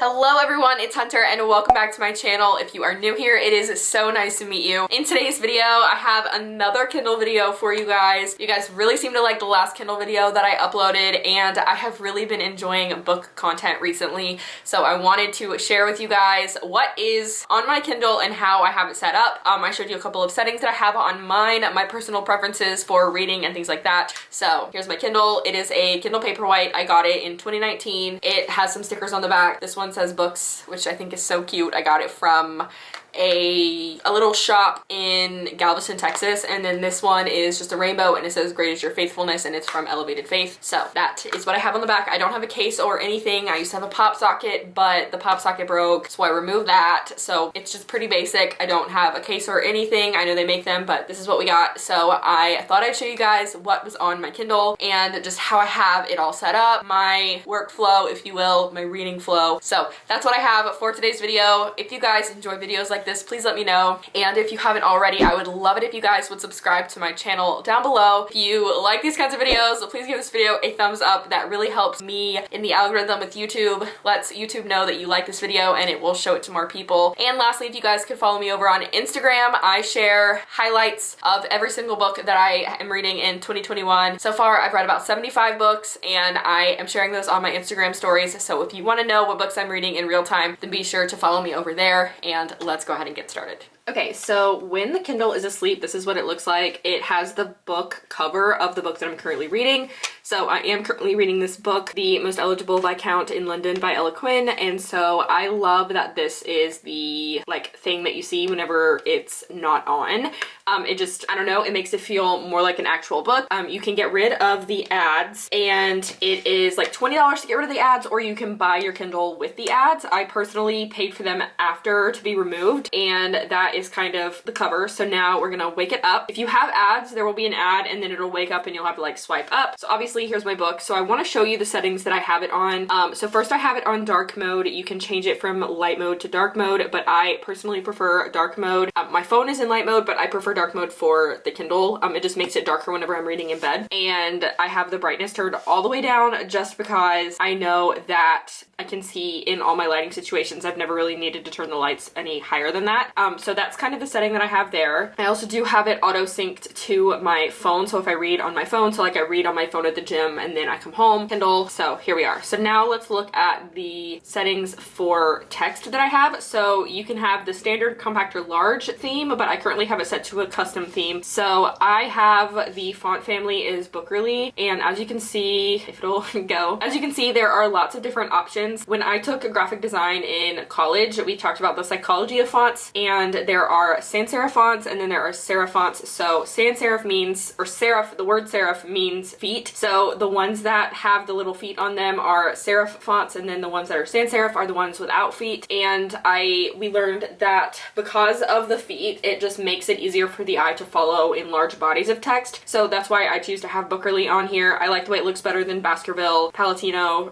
Hello everyone, it's Hunter and welcome back to my channel. If you are new here, it is so nice to meet you. In today's video, I have another Kindle video for you guys. You guys really seem to like the last Kindle video that I uploaded, and I have really been enjoying book content recently. So I wanted to share with you guys what is on my Kindle and how I have it set up. I showed you a couple of settings that I have on mine, my personal preferences for reading and things like that. So here's my Kindle. It is a Kindle Paperwhite. I got it in 2019. It has some stickers on the back. This one says books, which I think is so cute. I got it from a little shop in Galveston, Texas, and then this one is just a rainbow and it says great is your faithfulness, and it's from Elevated Faith. So that is what I have on the back. I don't have a case or anything. I used to have a pop socket, but the pop socket broke, so I removed that. So it's just pretty basic. I don't have a case or anything. I know they make them, but this is what we got. So I thought I'd show you guys what was on my Kindle and just how I have it all set up, my workflow, if you will, my reading flow. So that's what I have for today's video. If you guys enjoy videos like this, please let me know. And if you haven't already, I would love it if you guys would subscribe to my channel down below. If you like these kinds of videos, please give this video a thumbs up. That really helps me in the algorithm with YouTube. Lets YouTube know that you like this video and it will show it to more people. And lastly, if you guys could follow me over on Instagram, I share highlights of every single book that I am reading in 2021. So far, I've read about 75 books and I am sharing those on my Instagram stories. So if you want to know what books I'm reading in real time, then be sure to follow me over there, and let's go ahead and get started. Okay, so when the Kindle is asleep, this is what it looks like. It has the book cover of the book that I'm currently reading. So I am currently reading this book, The Most Eligible Viscount in London by Ella Quinn, and so I love that this is the thing that you see whenever it's not on. It just, I don't know, it makes it feel more like an actual book. You can get rid of the ads, and it is like $20 to get rid of the ads, or you can buy your Kindle with the ads. I personally paid for them after to be removed, and that is kind of the cover. So now we're gonna wake it up. If you have ads, there will be an ad and then it'll wake up and you'll have to like swipe up. So obviously here's my book. So I want to show you the settings that I have it on. So first I have it on dark mode. You can change it from light mode to dark mode, but I personally prefer dark mode. My phone is in light mode, but I prefer dark mode for the Kindle. It just makes it darker whenever I'm reading in bed. And I have the brightness turned all the way down just because I know that I can see in all my lighting situations. I've never really needed to turn the lights any higher than that. So that's kind of the setting that I have there. I also do have it auto synced to my phone. So if I read on my phone, so like I read on my phone at the gym and then I come home, Kindle. So here we are. So now let's look at the settings for text that I have. So you can have the standard compact or large theme, but I currently have it set to a custom theme. So I have the font family is Bookerly, and as you can see, if it'll go, as you can see, there are lots of different options. When I took graphic design in college, we talked about the psychology of fonts, and there are sans serif fonts and then there are serif fonts. So sans serif means, or serif, the word serif means feet. So the ones that have the little feet on them are serif fonts, and then the ones that are sans serif are the ones without feet. And we learned that because of the feet, it just makes it easier for the eye to follow in large bodies of text. So that's why I choose to have Bookerly on here. I like the way it looks better than Baskerville, Palatino,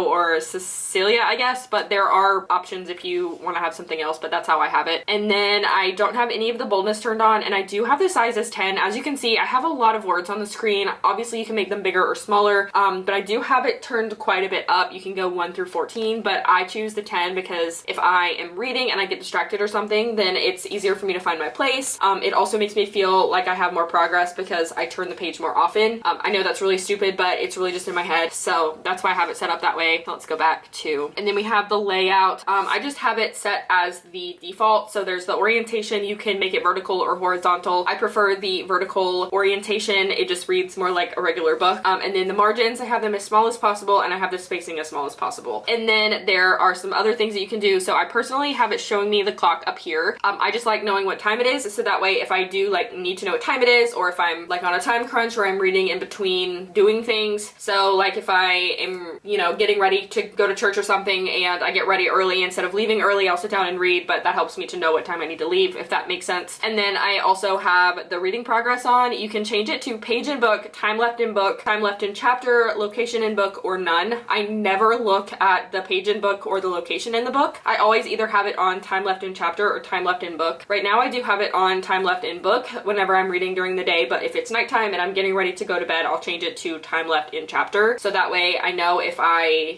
or Cecilia, I guess, but there are options if you want to have something else, but that's how I have it. And then I don't have any of the boldness turned on, and I do have the size as 10. As you can see, I have a lot of words on the screen. Obviously you can make them bigger or smaller, but I do have it turned quite a bit up. You can go 1 through 14, but I choose the 10 because if I am reading and I get distracted or something, then it's easier for me to find my place. It also makes me feel like I have more progress because I turn the page more often. I know that's really stupid, but it's really just in my head, so that's why I have it set up that way. Let's go back to, and then we have the layout. I just have it set as the default. So there's the orientation. You can make it vertical or horizontal. I prefer the vertical orientation. It just reads more like a regular book. And then the margins, I have them as small as possible, and I have the spacing as small as possible. And then there are some other things that you can do. So I personally have it showing me the clock up here. I just like knowing what time it is, so that way if I do need to know what time it is, or if I'm on a time crunch or I'm reading in between doing things. So like if I am, getting ready to go to church or something and I get ready early, instead of leaving early, I'll sit down and read, but that helps me to know what time I need to leave, if that makes sense. And then I also have the reading progress on. You can change it to page in book, time left in in book, time left in chapter, location in book, or none. I never look at the page in book or the location in the book. I always either have it on time left in chapter or time left in book. Right now I do have it on time left in book whenever I'm reading during the day, but if it's nighttime and I'm getting ready to go to bed, I'll change it to time left in chapter. So that way I know if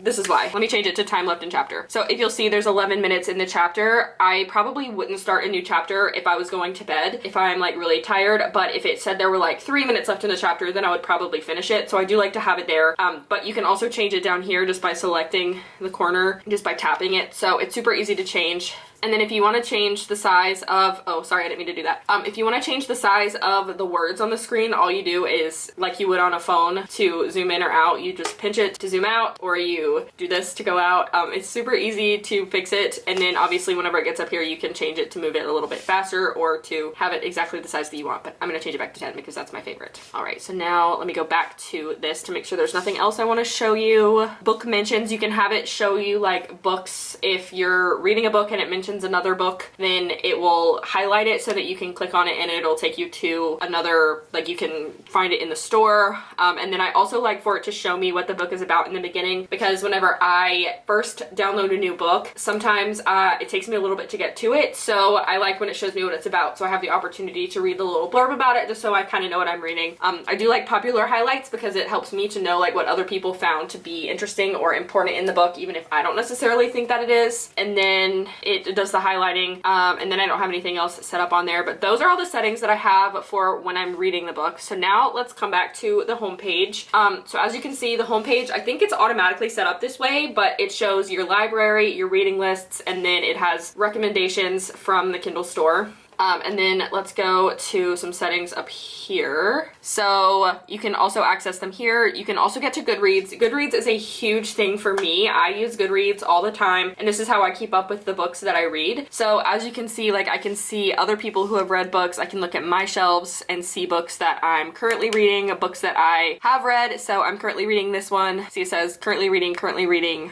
this is why. Let me change it to time left in chapter. So if you'll see there's 11 minutes in the chapter, I probably wouldn't start a new chapter if I was going to bed, if I'm like really tired, but if it said there were like 3 minutes left in the chapter, then I would probably finish it. So I do like to have it there. But you can also change it down here just by selecting the corner, just by tapping it. So it's super easy to change. And then if you want to change the size of, oh, sorry, I didn't mean to do that. If you want to change the size of the words on the screen, all you do is, like you would on a phone, to zoom in or out, you just pinch it to zoom out, or you do this to go out. It's super easy to fix it. And then obviously whenever it gets up here, you can change it to move it a little bit faster or to have it exactly the size that you want. But I'm going to change it back to 10 because that's my favorite. All right, so now let me go back to this to make sure there's nothing else I want to show you. Book mentions, you can have it show you like books. If you're reading a book and it mentions another book, then it will highlight it so that you can click on it and it'll take you to another, like you can find it in the store. And then I also like for it to show me what the book is about in the beginning, because whenever I first download a new book, sometimes it takes me a little bit to get to it. So I like when it shows me what it's about, so I have the opportunity to read the little blurb about it just so I kind of know what I'm reading. I do like popular highlights because it helps me to know like what other people found to be interesting or important in the book, even if I don't necessarily think that it is. And then it does the highlighting, and then I don't have anything else set up on there, but those are all the settings that I have for when I'm reading the book. So now let's come back to the home page. So as you can see, the home page, I think it's automatically set up this way, but it shows your library, your reading lists, and then it has recommendations from the Kindle store. And then let's go to some settings up here. So you can also access them here. You can also get to Goodreads. Goodreads is a huge thing for me. I use Goodreads all the time, and this is how I keep up with the books that I read. So as you can see, like I can see other people who have read books. I can look at my shelves and see books that I'm currently reading, books that I have read. So I'm currently reading this one. See, it says currently reading,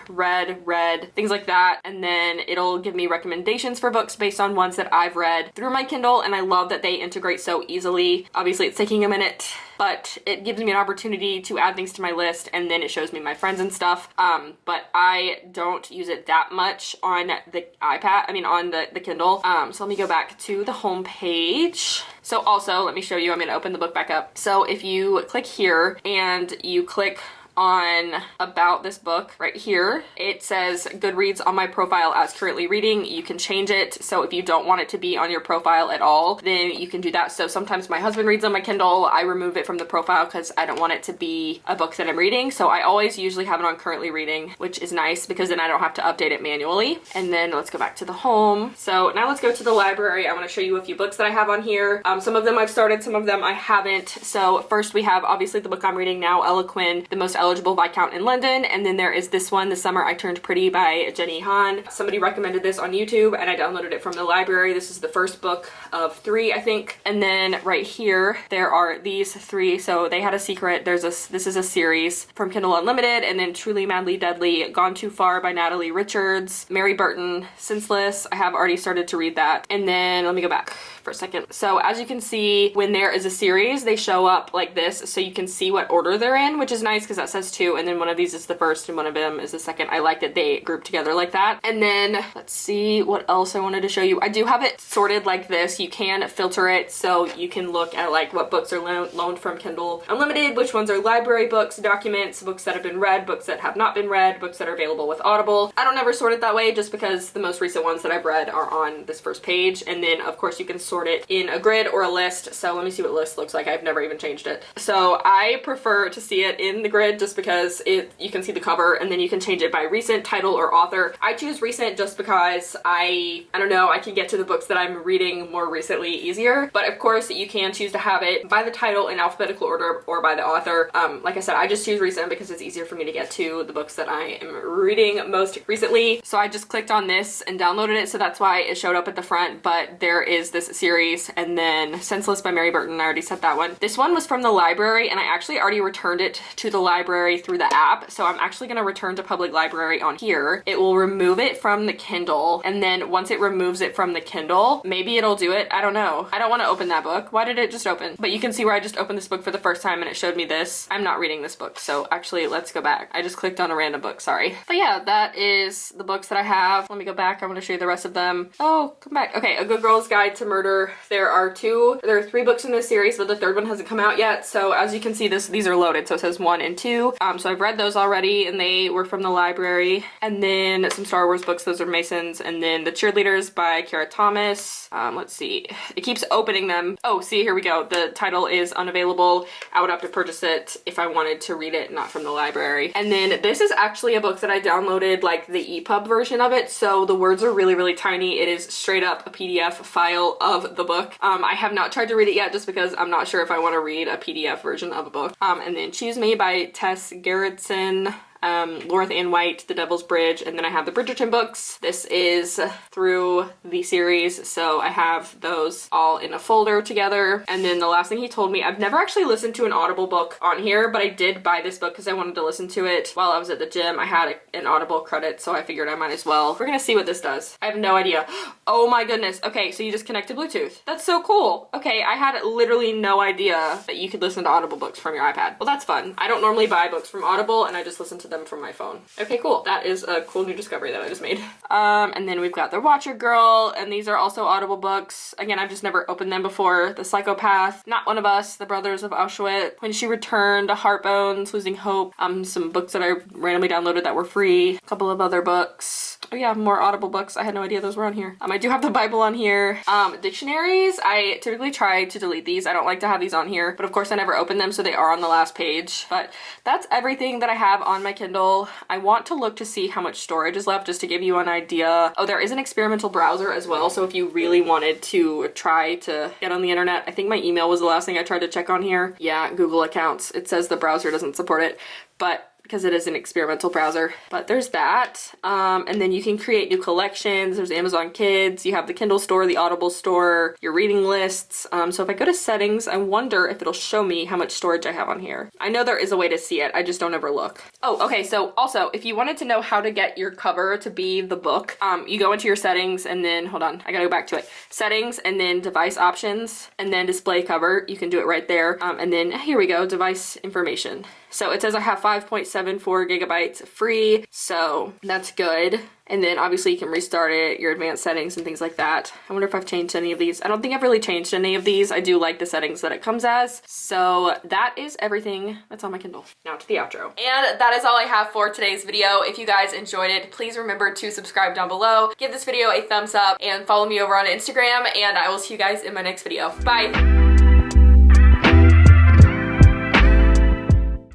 read, things like that. And then it'll give me recommendations for books based on ones that I've read through my Kindle, and I love that they integrate so easily. Obviously it's taking a minute, but it gives me an opportunity to add things to my list, and then it shows me my friends and stuff. But I don't use it that much on the iPad, on the Kindle. So let me go back to the home page. So also, let me show you, I'm gonna open the book back up. So if you click here and you click on about this book right here, it says Goodreads on my profile as currently reading. You can change it, so if you don't want it to be on your profile at all, then you can do that. So sometimes my husband reads on my Kindle, I remove it from the profile because I don't want it to be a book that I'm reading. So I always usually have it on currently reading, which is nice because then I don't have to update it manually. And then let's go back to the home. So now let's go to the library. I want to show you a few books that I have on here. Some of them I've started, some of them I haven't. So first we have obviously the book I'm reading now, Ella Quinn, The Most Eligible Viscount in London. And then there is this one, The Summer I Turned Pretty by Jenny Han. Somebody recommended this on YouTube and I downloaded it from the library. This is the first book of 3, I think. And then right here, there are these 3. So They Had a Secret. This is a series from Kindle Unlimited, and then Truly Madly Deadly, Gone Too Far by Natalie Richards, Mary Burton, Senseless. I have already started to read that. And then let me go back for a second. So as you can see, when there is a series, they show up like this, so you can see what order they're in, which is nice because that says 2, and then one of these is the first and one of them is the second. I like that they group together like that. And then let's see what else I wanted to show you. I do have it sorted like this. You can filter it so you can look at like what books are loaned from Kindle Unlimited, which ones are library books, documents, books that have been read, books that have not been read, books that are available with Audible. I don't ever sort it that way just because the most recent ones that I've read are on this first page. And then of course you can sort it in a grid or a list. So let me see what list looks like. I've never even changed it. So I prefer to see it in the grid just because you can see the cover, and then you can change it by recent, title, or author. I choose recent just because I don't know, I can get to the books that I'm reading more recently easier. But of course you can choose to have it by the title in alphabetical order or by the author. Like I said, I just choose recent because it's easier for me to get to the books that I am reading most recently. So I just clicked on this and downloaded it, so that's why it showed up at the front. But there is this series, and then Senseless by Mary Burton, I already said that one. This one was from the library, and I actually already returned it to the library library through the app. So I'm actually gonna return to public library on here. It will remove it from the Kindle, and then once it removes it from the Kindle, maybe it'll do it. I don't know. I don't want to open that book. Why did it just open? But you can see where I just opened this book for the first time and it showed me this. I'm not reading this book, so actually let's go back. I just clicked on a random book, sorry. But yeah, that is the books that I have. Let me go back. I want to show you the rest of them. Oh, come back. Okay, A Good Girl's Guide to Murder. There are 3 books in this series, but the 3rd one hasn't come out yet. So as you can see, these are loaded. So it says 1 and 2. So I've read those already and they were from the library. And then some Star Wars books, those are Mason's. And then The Cheerleaders by Kara Thomas. Let's see. It keeps opening them. Oh, see, here we go. The title is unavailable. I would have to purchase it if I wanted to read it, not from the library. And then this is actually a book that I downloaded, like the EPUB version of it. So the words are really, really tiny. It is straight up a PDF file of the book. I have not tried to read it yet just because I'm not sure if I want to read a PDF version of a book. And then Choose Me by Tess Gerritsen. Laura Ann White, The Devil's Bridge, and then I have the Bridgerton books. This is through the series, so I have those all in a folder together. And then the last thing he told me, I've never actually listened to an Audible book on here, but I did buy this book because I wanted to listen to it while I was at the gym. I had an Audible credit, so I figured I might as well. We're gonna see what this does. I have no idea. Oh my goodness. Okay, so you just connect to Bluetooth. That's so cool. Okay, I had literally no idea that you could listen to Audible books from your iPad. Well, that's fun. I don't normally buy books from Audible, and I just listen to them from my phone. Okay, cool. That is a cool new discovery that I just made. And then we've got The Watcher Girl, and these are also Audible books. Again, I've just never opened them before. The Psychopath, Not One of Us, The Brothers of Auschwitz, When She Returned, Heartbones, Losing Hope, some books that I randomly downloaded that were free, a couple of other books. Oh yeah, more Audible books. I had no idea those were on here. I do have the Bible on here. Dictionaries, I typically try to delete these. I don't like to have these on here, but of course I never open them, so they are on the last page. But that's everything that I have on my Kindle. I want to look to see how much storage is left just to give you an idea. Oh, there is an experimental browser as well, so if you really wanted to try to get on the internet, I think my email was the last thing I tried to check on here. Yeah, Google accounts. It says the browser doesn't support it, but because it is an experimental browser. But there's that. And then you can create new collections. There's Amazon Kids. You have the Kindle store, the Audible store, your reading lists. So if I go to settings, I wonder if it'll show me how much storage I have on here. I know there is a way to see it. I just don't ever look. Oh, okay. So also, if you wanted to know how to get your cover to be the book, you go into your settings and then, hold on, I gotta go back to it. Settings and then device options and then display cover. You can do it right there. And then here we go, device information. So it says I have 5.74 gigabytes free, so that's good. And then obviously you can restart it, your advanced settings and things like that. I wonder if I've changed any of these. I don't think I've really changed any of these. I do like the settings that it comes as. So that is everything that's on my Kindle. Now to the outro. And that is all I have for today's video. If you guys enjoyed it, please remember to subscribe down below, give this video a thumbs up, and follow me over on Instagram, and I will see you guys in my next video. Bye!